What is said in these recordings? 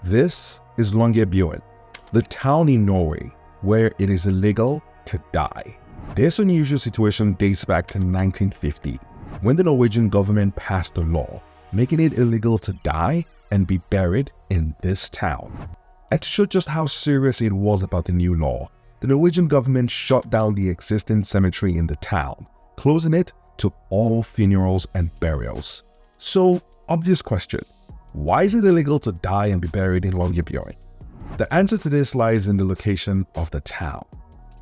This is Longyearbyen, the town in Norway where it is illegal to die. This unusual situation dates back to 1950, when the Norwegian government passed a law making it illegal to die and be buried in this town. And to show just how serious it was about the new law, the Norwegian government shut down the existing cemetery in the town, closing it to all funerals and burials. So, obvious question, why is it illegal to die and be buried in Longyearbyen? The answer to this lies in the location of the town.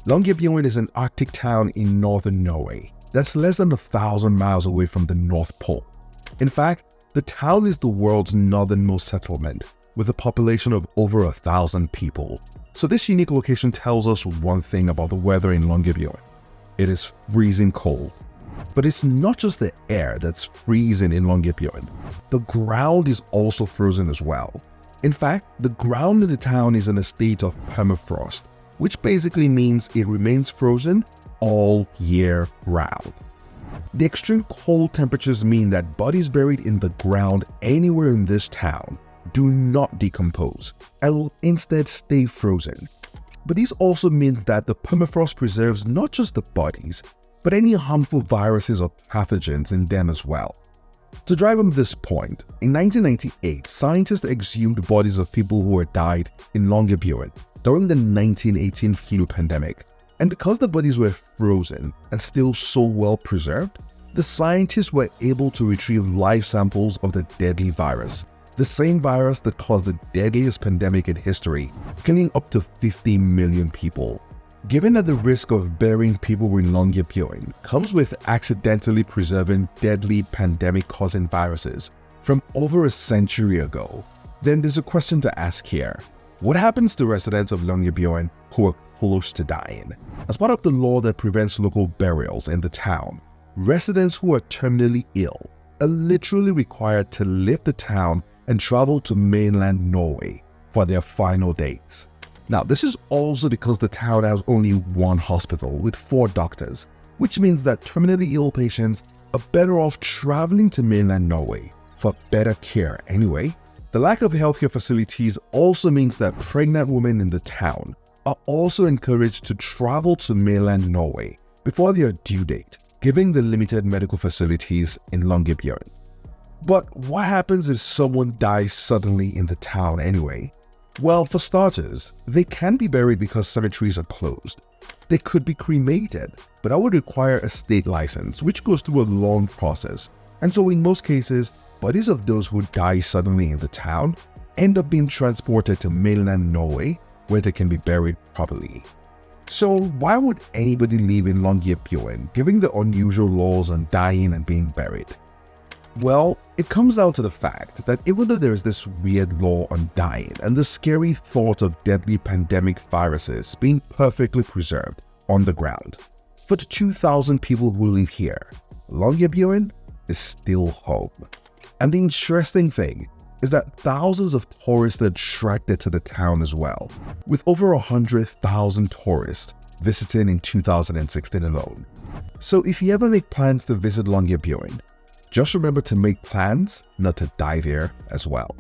Longyearbyen is an Arctic town in northern Norway that's less than 1,000 miles away from the North Pole. In fact, the town is the world's northernmost settlement, with a population of over 1,000 people. So this unique location tells us one thing about the weather in Longyearbyen. It is freezing cold. But it's not just the air that's freezing in Longyearbyen. The ground is also frozen as well. In fact, the ground in the town is in a state of permafrost, which basically means it remains frozen all year round. The extreme cold temperatures mean that bodies buried in the ground anywhere in this town do not decompose and will instead stay frozen. But this also means that the permafrost preserves not just the bodies, but any harmful viruses or pathogens in them as well. To drive home this point, in 1998, scientists exhumed bodies of people who had died in Longyearbyen during the 1918 flu pandemic. And because the bodies were frozen and still so well preserved, the scientists were able to retrieve live samples of the deadly virus, the same virus that caused the deadliest pandemic in history, killing up to 50 million people. Given that the risk of burying people in Longyearbyen comes with accidentally preserving deadly pandemic-causing viruses from over a century ago, then there's a question to ask here. What happens to residents of Longyearbyen who are close to dying? As part of the law that prevents local burials in the town, residents who are terminally ill are literally required to leave the town and travel to mainland Norway for their final days. Now, this is also because the town has only one hospital with 4 doctors, which means that terminally ill patients are better off traveling to mainland Norway for better care anyway. The lack of healthcare facilities also means that pregnant women in the town are also encouraged to travel to mainland Norway before their due date, given the limited medical facilities in Longyearbyen. But what happens if someone dies suddenly in the town anyway? Well, for starters, they can be buried because cemeteries are closed. They could be cremated, but that would require a state license, which goes through a long process. And so in most cases, bodies of those who die suddenly in the town end up being transported to mainland Norway, where they can be buried properly. So why would anybody live in Longyearbyen, given the unusual laws on dying and being buried? Well, it comes down to the fact that even though there is this weird law on dying and the scary thought of deadly pandemic viruses being perfectly preserved on the ground, for the 2,000 people who live here, Longyearbyen is still home. And the interesting thing is that thousands of tourists are attracted to the town as well, with over 100,000 tourists visiting in 2016 alone. So if you ever make plans to visit Longyearbyen, just remember to make plans not to die there as well.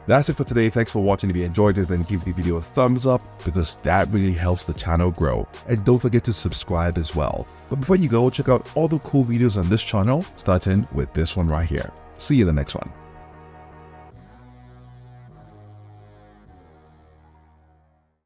That's it for today. Thanks for watching. If you enjoyed it, then give the video a thumbs up because that really helps the channel grow. And don't forget to subscribe as well. But before you go, check out all the cool videos on this channel, starting with this one right here. See you in the next one.